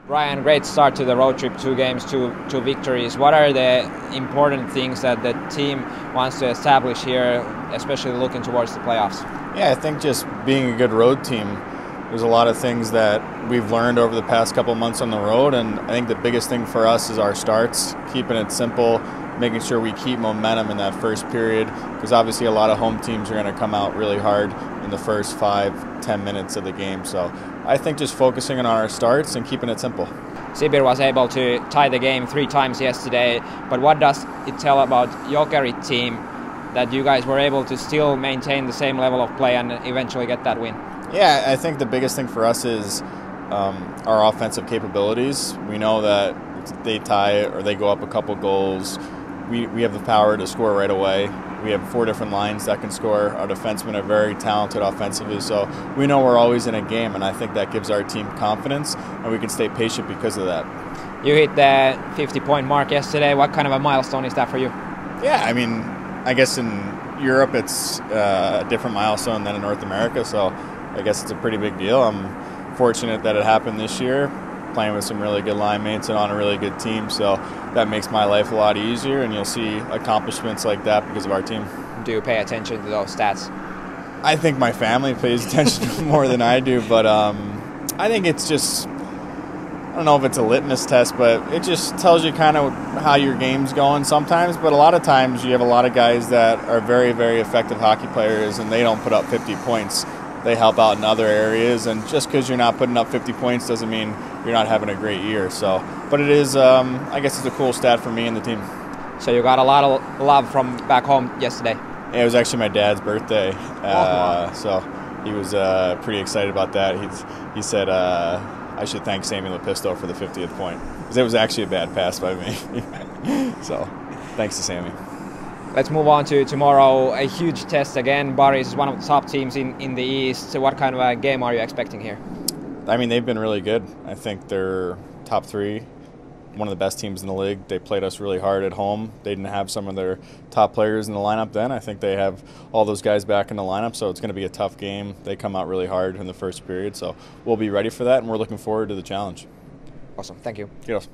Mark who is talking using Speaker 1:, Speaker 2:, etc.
Speaker 1: Ryan, great start to the road trip, 2 games, two victories. What are the important things that the team wants to establish here, especially looking towards the playoffs?
Speaker 2: Yeah, I think just being a good road team, there's a lot of things that we've learned over the past couple months on the road, and I think the biggest thing for us is our starts, keeping it simple, making sure we keep momentum in that first period, because obviously a lot of home teams are going to come out really hard in the first 5-10 minutes of the game. So I think just focusing on our starts and keeping it simple.
Speaker 1: Sibir was able to tie the game 3 times yesterday, but what does it tell about Jokerit team that you guys were able to still maintain the same level of play and eventually get that win?
Speaker 2: Yeah, I think the biggest thing for us is our offensive capabilities. We know that if they tie it or they go up a couple goals, we have the power to score right away. We have 4 different lines that can score. Our defensemen are very talented offensively, so we know we're always in a game, and I think that gives our team confidence, and we can stay patient because of that.
Speaker 1: You hit the 50-point mark yesterday. What kind of a milestone is that for you?
Speaker 2: Yeah, I mean, I guess in Europe it's a different milestone than in North America, so I guess it's a pretty big deal. I'm fortunate that it happened this year, playing with some really good line mates and on a really good team, so that makes my life a lot easier, and you'll see accomplishments like that because of our team.
Speaker 1: Do you pay attention to those stats?
Speaker 2: I think my family pays attention more than I do, but I think it's just, I don't know if it's a litmus test, but it just tells you kind of how your game's going sometimes, but a lot of times you have a lot of guys that are very, very effective hockey players and they don't put up 50 points. They help out in other areas, and just because you're not putting up 50 points doesn't mean you're not having a great year. So, but it is, I guess it's a cool stat for me and the team.
Speaker 1: So you got a lot of love from back home yesterday?
Speaker 2: Yeah, it was actually my dad's birthday, so he was pretty excited about that. He said I should thank Sammy Lepisto for the 50th point, because it was actually a bad pass by me. So, thanks to Sammy.
Speaker 1: Let's move on to tomorrow. A huge test again. Baris is one of the top teams in the East. So what kind of a game are you expecting here?
Speaker 2: I mean, they've been really good. I think they're top 3, one of the best teams in the league. They played us really hard at home. They didn't have some of their top players in the lineup then. I think they have all those guys back in the lineup, so it's going to be a tough game. They come out really hard in the first period, so we'll be ready for that, and we're looking forward to the challenge.
Speaker 1: Awesome. Thank you.
Speaker 2: Kiitos.